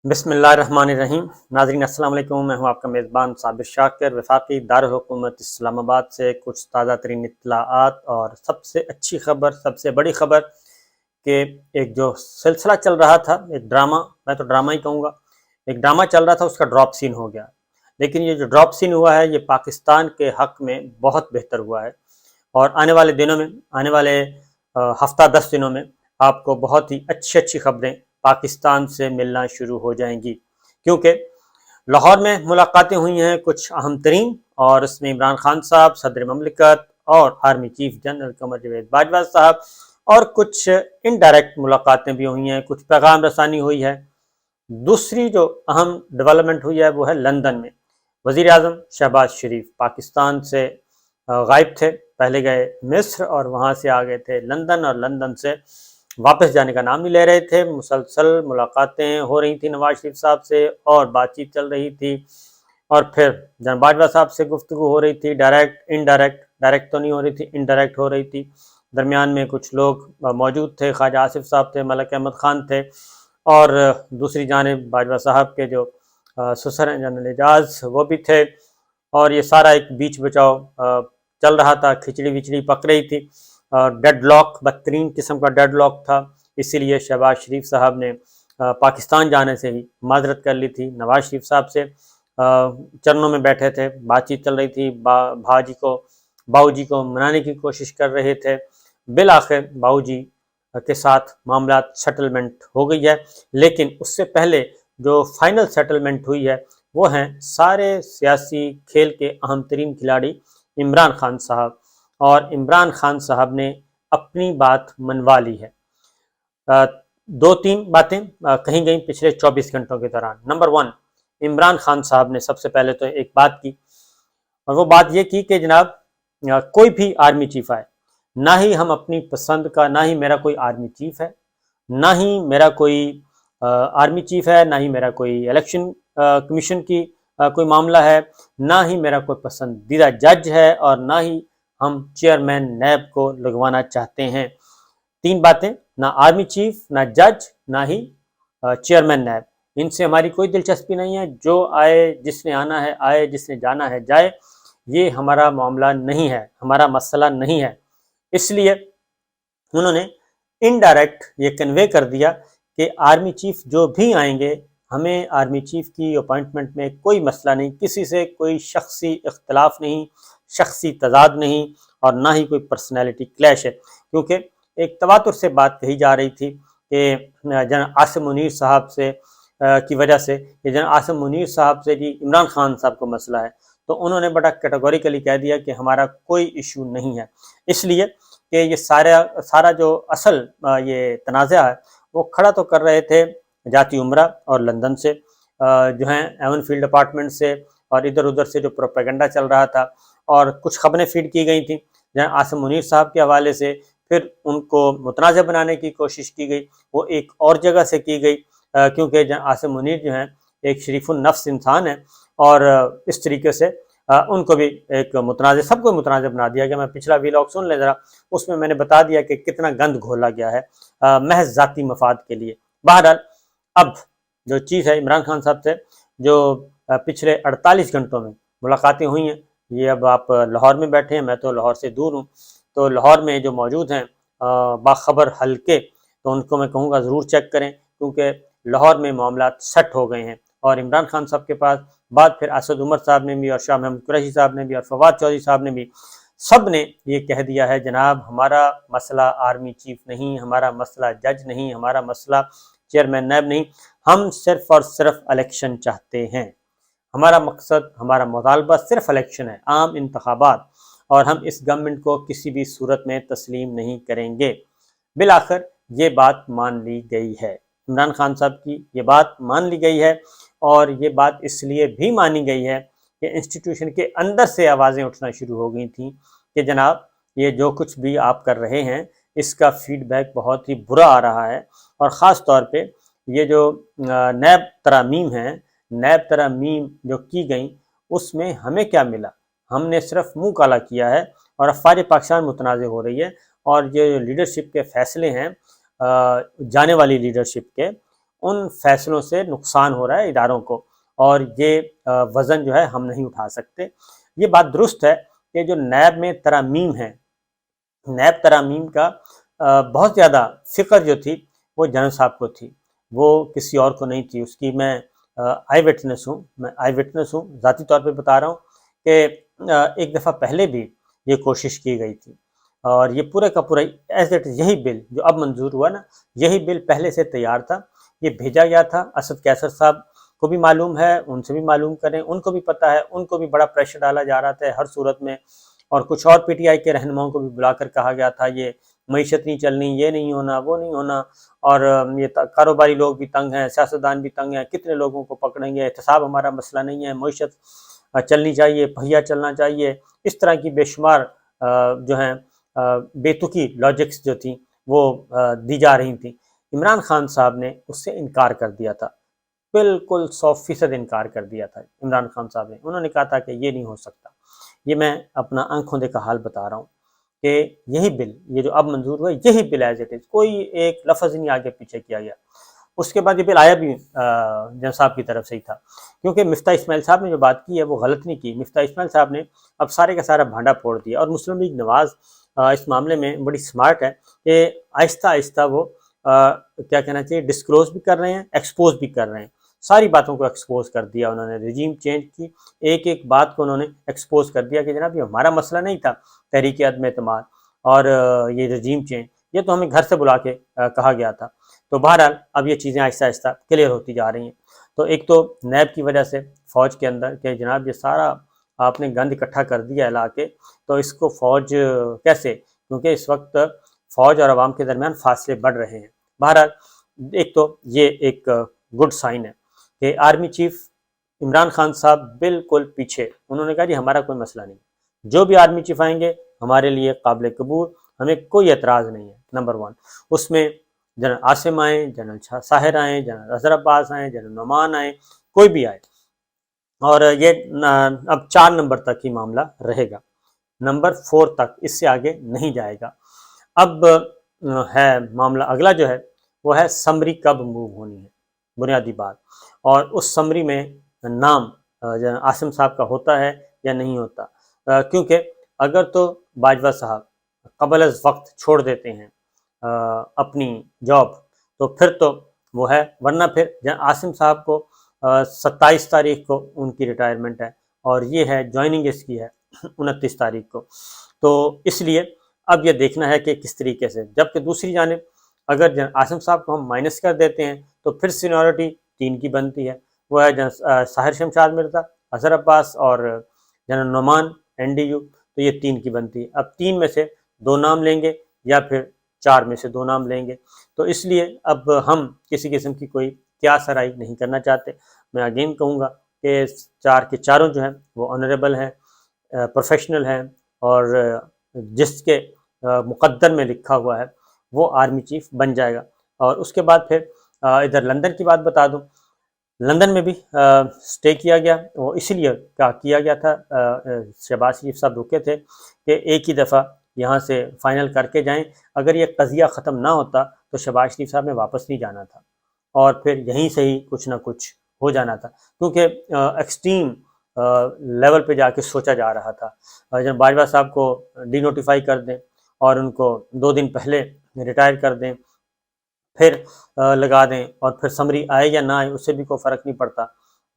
بسم اللہ الرحمن الرحیم۔ ناظرین السلام علیکم، میں ہوں آپ کا میزبان صابر شاکر، وفاقی دارالحکومت اسلام آباد سے کچھ تازہ ترین اطلاعات اور سب سے اچھی خبر، سب سے بڑی خبر کہ ایک جو سلسلہ چل رہا تھا، ایک ڈرامہ، میں تو ڈرامہ ہی کہوں گا، ایک ڈرامہ چل رہا تھا، اس کا ڈراپ سین ہو گیا۔ لیکن یہ جو ڈراپ سین ہوا ہے یہ پاکستان کے حق میں بہت بہتر ہوا ہے، اور آنے والے دنوں میں، آنے والے ہفتہ 10 دنوں میں آپ کو بہت ہی اچھی خبریں پاکستان سے ملنا شروع ہو جائیں گی، کیونکہ لاہور میں ملاقاتیں ہوئی ہیں کچھ اہم ترین، اور اس میں عمران خان صاحب، صدر مملکت اور army chief general Qamar Javed Bajwa صاحب، اور کچھ انڈائریکٹ ملاقاتیں بھی ہوئی ہیں، کچھ پیغام رسانی ہوئی ہے۔ دوسری جو اہم ڈیولپمنٹ ہوئی ہے وہ ہے لندن میں وزیر اعظم شہباز شریف پاکستان سے غائب تھے، پہلے گئے مصر اور وہاں سے آگے تھے لندن، اور لندن سے واپس جانے کا نام نہیں لے رہے تھے۔ مسلسل ملاقاتیں ہو رہی تھیں نواز شریف صاحب سے، اور بات چیت چل رہی تھی، اور پھر جناب باجوہ صاحب سے گفتگو ہو رہی تھی، ڈائریکٹ تو نہیں ہو رہی تھی، انڈائریکٹ ہو رہی تھی۔ درمیان میں کچھ لوگ موجود تھے، خواجہ آصف صاحب تھے، ملک احمد خان تھے، اور دوسری جانب باجوہ صاحب کے جو سسر ہیں جنرل اعجاز وہ بھی تھے، اور یہ سارا ایک بیچ بچاؤ چل رہا تھا، کھچڑی وچڑی پک رہی تھی، ڈیڈ لاک، بدترین قسم کا ڈیڈ لاک تھا۔ اسی لیے شہباز شریف صاحب نے پاکستان جانے سے ہی معذرت کر لی تھی، نواز شریف صاحب سے چرنوں میں بیٹھے تھے، بات چیت چل رہی تھی، باؤ جی کو منانے کی کوشش کر رہے تھے۔ بالآخر باؤ جی کے ساتھ معاملات سیٹلمنٹ ہو گئی ہے، لیکن اس سے پہلے جو فائنل سیٹلمنٹ ہوئی ہے وہ ہیں سارے سیاسی کھیل کے اہم ترین کھلاڑی عمران خان صاحب، اور عمران خان صاحب نے اپنی بات منوا لی ہے۔ دو تین باتیں کہیں گئی پچھلے 24 گھنٹوں کے دوران۔ نمبر 1، عمران خان صاحب نے سب سے پہلے تو ایک بات کی، اور وہ بات یہ کی کہ جناب کوئی بھی آرمی چیف آئے، نہ ہی ہم اپنی پسند کا، نہ ہی میرا کوئی آرمی چیف ہے، نہ ہی میرا کوئی آرمی چیف ہے، نہ ہی میرا کوئی الیکشن کمیشن کی کوئی معاملہ ہے، نہ ہی میرا کوئی پسندیدہ جج ہے، اور نہ ہی ہم چیئرمین نیب کو لگوانا چاہتے ہیں۔ 3 باتیں، نہ آرمی چیف، نہ جج، نہ ہی چیئرمین نیب، ان سے ہماری کوئی دلچسپی نہیں ہے۔ جو آئے، جس نے آنا ہے آئے، جس نے جانا ہے جائے، یہ ہمارا معاملہ نہیں ہے، ہمارا مسئلہ نہیں ہے۔ اس لیے انہوں نے انڈائریکٹ یہ کنوے کر دیا کہ آرمی چیف جو بھی آئیں گے، ہمیں آرمی چیف کی اپوائنٹمنٹ میں کوئی مسئلہ نہیں، کسی سے کوئی شخصی اختلاف نہیں، شخصی تضاد نہیں، اور نہ ہی کوئی پرسنالٹی کلیش ہے، کیونکہ ایک تواتر سے بات کہی جا رہی تھی کہ جناب عاصم منیر صاحب سے کی وجہ سے، کہ جناب عاصم منیر صاحب سے جی عمران خان صاحب کو مسئلہ ہے، تو انہوں نے بڑا کیٹیگوریکلی کہہ دیا کہ ہمارا کوئی ایشو نہیں ہے، اس لیے کہ یہ سارا جو اصل یہ تنازع ہے وہ کھڑا تو کر رہے تھے جاتی عمرہ اور لندن سے، جو ہیں ایون فیلڈ اپارٹمنٹ سے، اور ادھر ادھر سے جو پروپیگنڈا چل رہا تھا، اور کچھ خبریں فیڈ کی گئی تھیں جہاں عاصم منیر صاحب کے حوالے سے، پھر ان کو متنازع بنانے کی کوشش کی گئی، وہ ایک اور جگہ سے کی گئی، کیونکہ جہاں عاصم منیر جو ہیں ایک شریف النفس انسان ہیں، اور اس طریقے سے ان کو بھی ایک متنازع، سب کو متنازع بنا دیا گیا۔ میں پچھلا ویلاگ سن لیں ذرا، اس میں نے بتا دیا کہ کتنا گند گھولا گیا ہے محض ذاتی مفاد کے لیے۔ بہرحال اب جو چیز ہے عمران خان صاحب سے جو پچھلے 48 گھنٹوں میں ملاقاتیں ہوئی ہیں، یہ اب آپ لاہور میں بیٹھے ہیں، میں تو لاہور سے دور ہوں، تو لاہور میں جو موجود ہیں باخبر حلقے، تو ان کو میں کہوں گا ضرور چیک کریں، کیونکہ لاہور میں معاملات سیٹ ہو گئے ہیں، اور عمران خان صاحب کے پاس بعد پھر اسد عمر صاحب نے بھی، اور شاہ محمود قریشی صاحب نے بھی، اور فواد چودھری صاحب نے بھی، سب نے یہ کہہ دیا ہے جناب ہمارا مسئلہ آرمی چیف نہیں، ہمارا مسئلہ جج نہیں، ہمارا مسئلہ چیئرمین نیب نہیں، ہم صرف اور صرف الیکشن چاہتے ہیں، ہمارا مقصد، ہمارا مطالبہ صرف الیکشن ہے، عام انتخابات، اور ہم اس گورنمنٹ کو کسی بھی صورت میں تسلیم نہیں کریں گے۔ بالآخر یہ بات مان لی گئی ہے، عمران خان صاحب کی یہ بات مان لی گئی ہے، اور یہ بات اس لیے بھی مانی گئی ہے کہ انسٹیٹیوشن کے اندر سے آوازیں اٹھنا شروع ہو گئی تھیں کہ جناب یہ جو کچھ بھی آپ کر رہے ہیں اس کا فیڈ بیک بہت ہی برا آ رہا ہے، اور خاص طور پہ یہ جو نیب ترامیم جو کی گئیں اس میں ہمیں کیا ملا، ہم نے صرف منہ کالا کیا ہے، اور افواج پاکستان متنازع ہو رہی ہے، اور یہ لیڈرشپ کے فیصلے ہیں جانے والی لیڈرشپ کے، ان فیصلوں سے نقصان ہو رہا ہے اداروں کو، اور یہ وزن جو ہے ہم نہیں اٹھا سکتے۔ یہ بات درست ہے کہ جو نیب میں ترامیم ہے، نیب ترامیم کا بہت زیادہ فکر جو تھی وہ جنرل صاحب کو تھی، وہ کسی اور کو نہیں تھی۔ اس کی میں آئی وٹنس ہوں، ذاتی طور پہ بتا رہا ہوں کہ ایک دفعہ پہلے بھی یہ کوشش کی گئی تھی، اور یہ پورے کا پورا ایز اٹ یہی بل جو اب منظور ہوا نا، یہی بل پہلے سے تیار تھا، یہ بھیجا گیا تھا۔ اسد کیسر صاحب کو بھی معلوم ہے، ان سے بھی معلوم کریں، ان کو بھی پتہ ہے، ان کو بھی بڑا پریشر ڈالا جا رہا تھا ہر صورت میں، اور کچھ اور پی ٹی آئی کے رہنماؤں کو بھی بلا کر کہا گیا تھا یہ معیشت نہیں چلنی، یہ نہیں ہونا، وہ نہیں ہونا، اور یہ کاروباری لوگ بھی تنگ ہیں، سیاستدان بھی تنگ ہیں، کتنے لوگوں کو پکڑیں گے، احتساب ہمارا مسئلہ نہیں ہے، معیشت چلنی چاہیے، پہیا چلنا چاہیے، اس طرح کی بے شمار جو ہیں بے تکی لاجکس جو تھیں وہ دی جا رہی تھیں۔ عمران خان صاحب نے اس سے انکار کر دیا تھا، بالکل 100% انکار کر دیا تھا عمران خان صاحب نے۔ انہوں نے کہا تھا کہ یہ نہیں ہو سکتا۔ یہ میں اپنا آنکھوں دیکھا حال بتا رہا ہوں کہ یہی بل، یہ جو اب منظور ہوا، یہی بل ایز اٹ از، کوئی ایک لفظ نہیں آگے پیچھے کیا گیا۔ اس کے بعد یہ بل آیا بھی جن صاحب کی طرف سے ہی تھا، کیونکہ مفتاح اسماعیل صاحب نے جو بات کی ہے وہ غلط نہیں کی۔ مفتاح اسماعیل صاحب نے اب سارے کا سارا بھانڈا پھوڑ دیا، اور مسلم لیگ نواز اس معاملے میں بڑی سمارٹ ہے کہ آہستہ آہستہ وہ کیا کہنا چاہیے، ڈسکلوز بھی کر رہے ہیں، ایکسپوز بھی کر رہے ہیں، ساری باتوں کو ایکسپوز کر دیا انہوں نے۔ رجیم چینج کی ایک ایک بات کو انہوں نے ایکسپوز کر دیا کہ جناب یہ ہمارا مسئلہ نہیں تھا، تحریک عدم اعتماد اور یہ رجیم چینج، یہ تو ہمیں گھر سے بلا کے کہا گیا تھا۔ تو بہرحال اب یہ چیزیں آہستہ آہستہ کلیئر ہوتی جا رہی ہیں۔ تو ایک تو نیب کی وجہ سے فوج کے اندر کہ جناب یہ سارا آپ نے گند اکٹھا کر دیا علا کے، تو اس کو فوج کیسے، کیونکہ اس وقت فوج اور عوام کے درمیان فاصلے بڑھ رہے ہیں۔ بہرحال ایک تو یہ ایک گڈ سائن ہے کہ آرمی چیف عمران خان صاحب بالکل پیچھے، انہوں نے کہا جی ہمارا کوئی مسئلہ نہیں، جو بھی آرمی چیف آئیں گے ہمارے لیے قابل قبول، ہمیں کوئی اعتراض نہیں ہے۔ نمبر 1 اس میں جنرل عاصم آئیں، جنرل ساحر آئیں، جنرل اظہر عباس آئیں، جنرل نعمان آئیں، کوئی بھی آئے، اور یہ اب 4 نمبر تک ہی معاملہ رہے گا، نمبر 4 تک، اس سے آگے نہیں جائے گا۔ اب ہے معاملہ اگلا جو ہے وہ ہے سمری کب موو ہونی ہے، بنیادی بات، اور اس سمری میں نام عاصم صاحب کا ہوتا ہے یا نہیں ہوتا، کیونکہ اگر تو باجوہ صاحب قبل از وقت چھوڑ دیتے ہیں اپنی جاب تو پھر تو وہ ہے، ورنہ پھر عاصم صاحب کو 27 تاریخ کو ان کی ریٹائرمنٹ ہے، اور یہ ہے جوائننگ اس کی ہے 29 تاریخ کو۔ تو اس لیے اب یہ دیکھنا ہے کہ کس طریقے سے، جبکہ دوسری جانب اگر عاصم صاحب کو ہم مائنس کر دیتے ہیں تو پھر سینیورٹی 3 کی بنتی ہے، وہ ہے ساحر شمشاد مرزا، اظہر عباس اور جنرل نعمان NDU، تو یہ 3 کی بنتی ہے۔ اب 3 میں سے 2 نام لیں گے یا پھر 4 میں سے 2 نام لیں گے، تو اس لیے اب ہم کسی قسم کی کوئی قیاس آرائی نہیں کرنا چاہتے۔ میں اگین کہوں گا کہ 4 کے چاروں جو ہیں وہ آنریبل ہیں، پروفیشنل ہیں، اور جس کے مقدر میں لکھا ہوا ہے وہ آرمی چیف بن جائے گا۔ اور اس کے بعد پھر ادھر لندن کی بات بتا دوں، لندن میں بھی سٹے کیا گیا، وہ اسی لیے کیا گیا تھا، شہباز شریف صاحب رکے تھے کہ ایک ہی دفعہ یہاں سے فائنل کر کے جائیں، اگر یہ قضیہ ختم نہ ہوتا تو شہباز شریف صاحب نے واپس نہیں جانا تھا، اور پھر یہیں سے ہی کچھ نہ کچھ ہو جانا تھا، کیونکہ ایکسٹریم لیول پہ جا کے سوچا جا رہا تھا جب باجوہ صاحب کو ڈی نوٹیفائی کر دیں اور ان کو 2 دن پہلے ریٹائر کر دیں، پھر لگا دیں، اور پھر سمری آئے یا نہ آئے اس سے بھی کوئی فرق نہیں پڑتا،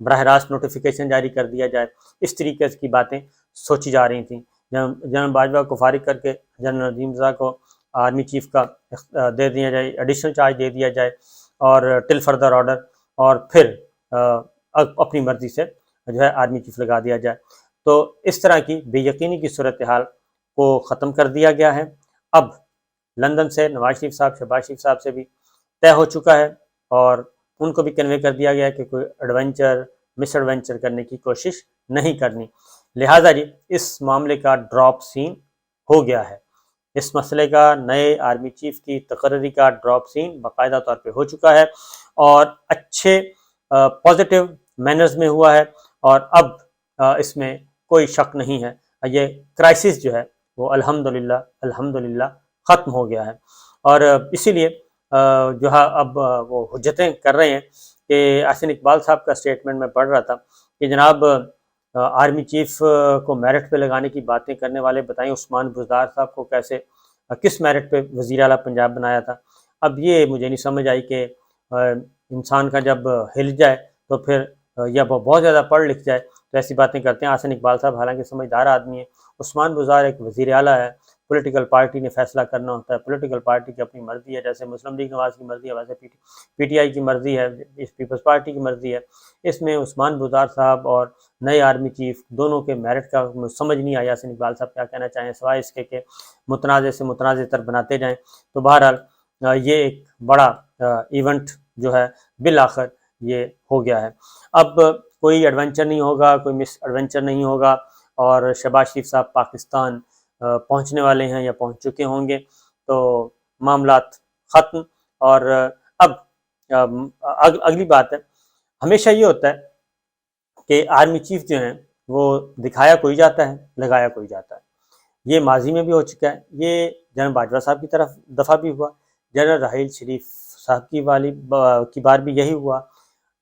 براہ راست نوٹیفیکیشن جاری کر دیا جائے، اس طریقے کی باتیں سوچی جا رہی تھیں۔ جنرل باجوہ کو فارغ کر کے جنرل نظیم رضا کو آرمی چیف کا دے دیا جائے، ایڈیشنل چارج دے دیا جائے، اور ٹل فردر آرڈر، اور پھر اپنی مرضی سے جو ہے آرمی چیف لگا دیا جائے۔ تو اس طرح کی بے یقینی کی صورتحال کو ختم کر دیا گیا ہے۔ اب لندن سے نواز شریف صاحب، شہباز شریف صاحب سے بھی طے ہو چکا ہے، اور ان کو بھی کنوے کر دیا گیا ہے کہ کوئی ایڈونچر مس ایڈونچر کرنے کی کوشش نہیں کرنی، لہٰذا جی اس معاملے کا ڈراپ سین ہو گیا ہے، اس مسئلے کا نئے آرمی چیف کی تقرری کا ڈراپ سین باقاعدہ طور پہ ہو چکا ہے، اور اچھے پازیٹیو مینرز میں ہوا ہے، اور اب اس میں کوئی شک نہیں ہے، یہ کرائسس جو ہے وہ الحمدللہ ختم ہو گیا ہے۔ اور اسی لیے جو ہے اب وہ حجتیں کر رہے ہیں کہ احسن اقبال صاحب کا اسٹیٹمنٹ میں پڑھ رہا تھا کہ جناب آرمی چیف کو میرٹ پہ لگانے کی باتیں کرنے والے بتائیں عثمان بزدار صاحب کو کیسے کس میرٹ پہ وزیر اعلیٰ پنجاب بنایا تھا۔ اب یہ مجھے نہیں سمجھ آئی کہ انسان کا جب ہل جائے تو پھر یا وہ بہت زیادہ پڑھ لکھ جائے تو ایسی باتیں کرتے ہیں۔ احسن اقبال صاحب حالانکہ سمجھدار آدمی ہے، عثمان بزدار ایک وزیر اعلیٰ ہے، پولیٹیکل پارٹی نے فیصلہ کرنا ہوتا ہے، پولیٹیکل پارٹی کی اپنی مرضی ہے، جیسے مسلم لیگ نواز کی مرضی ہے ویسے پی ٹی آئی کی مرضی ہے، پیپلز پارٹی کی مرضی ہے۔ اس میں عثمان بزدار صاحب اور نئے آرمی چیف دونوں کے میرٹ کا سمجھ نہیں آیا احسن اقبال صاحب کیا کہنا چاہیں، سوائے اس کے کہ متنازع سے متنازع تر بناتے جائیں۔ تو بہرحال یہ ایک بڑا ایونٹ جو ہے بالآخر یہ ہو گیا ہے۔ اب کوئی ایڈونچر نہیں ہوگا، کوئی مس ایڈونچر نہیں ہوگا، اور شہباز شریف صاحب پاکستان پہنچنے والے ہیں یا پہنچ چکے ہوں گے، تو معاملات ختم۔ اور اب اگلی بات ہے، ہمیشہ یہ ہوتا ہے کہ آرمی چیف جو ہیں وہ دکھایا کوئی جاتا ہے، لگایا کوئی جاتا ہے۔ یہ ماضی میں بھی ہو چکا ہے، یہ جنرل باجوہ صاحب کی طرف دفعہ بھی ہوا، جنرل راحیل شریف صاحب کی بار بھی یہی ہوا،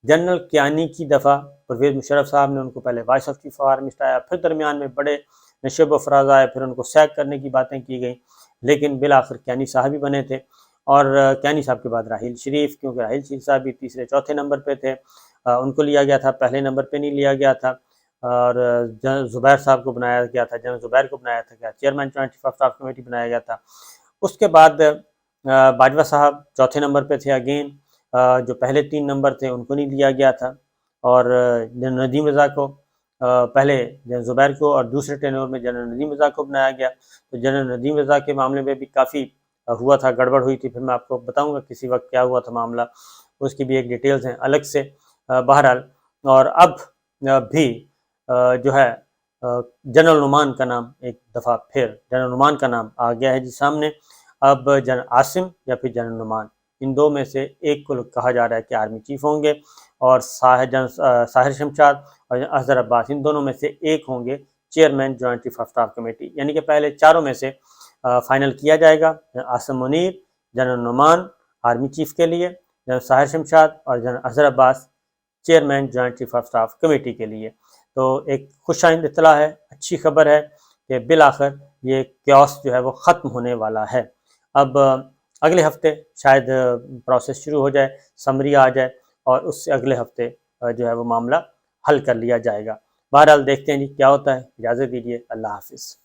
جنرل کیانی کی دفعہ پرویز مشرف صاحب نے ان کو پہلے وائس آف چیف آرمی آیا، پھر درمیان میں بڑے نشیب و فراز آئے، پھر ان کو سیک کرنے کی باتیں کی گئیں، لیکن بالآخر کیانی صاحب ہی بنے تھے۔ اور کیانی صاحب کے بعد راحیل شریف، کیونکہ راحیل شریف صاحب بھی تیسرے چوتھے نمبر پہ تھے، ان کو لیا گیا تھا، پہلے نمبر پہ نہیں لیا گیا تھا۔ اور جنرل زبیر صاحب کو بنایا گیا تھا، جنرل زبیر کو بنایا تھا chairman joint chief of staff committee بنایا گیا تھا۔ اس کے بعد باجوہ صاحب چوتھے نمبر پہ تھے اگین، جو پہلے 3 نمبر تھے ان کو نہیں لیا گیا تھا، اور جنرل ندیم رضا کو پہلے جنرل زبیر کو اور دوسرے ٹینور میں جنرل ندیم رضا کو بنایا گیا۔ تو جنرل ندیم رضا کے معاملے میں بھی کافی ہوا تھا، گڑبڑ ہوئی تھی، پھر میں آپ کو بتاؤں گا کسی وقت کیا ہوا تھا معاملہ، اس کی بھی ایک ڈیٹیلز ہیں الگ سے۔ بہرحال اور اب بھی جو ہے جنرل نعمان کا نام ایک دفعہ پھر جنرل نعمان کا نام آ گیا ہے جی سامنے۔ اب جنرل عاصم یا پھر جنرل نعمان، ان دو میں سے ایک کو کہا جا رہا ہے کہ آرمی چیف ہوں گے، اور ساحر شمشاد اور اظہر عباس ان دونوں میں سے ایک ہوں گے chairman joint chief of staff committee, یعنی کہ پہلے چاروں میں سے فائنل کیا جائے گا۔ Asim Munir, general Nauman army chief کے لیے، جنرل ساحر شمشاد اور general Azhar Abbas chairman joint chief of staff committee کے لیے۔ تو ایک خوش آئند اطلاع ہے، اچھی خبر ہے کہ بالآخر یہ کیوس جو ہے وہ ختم ہونے والا ہے۔ اب اگلے ہفتے شاید پروسیس شروع ہو جائے، سمری آ جائے، اور اس سے اگلے ہفتے جو ہے وہ معاملہ حل کر لیا جائے گا۔ بہرحال دیکھتے ہیں جی کیا ہوتا ہے۔ اجازت دیجیے، اللہ حافظ۔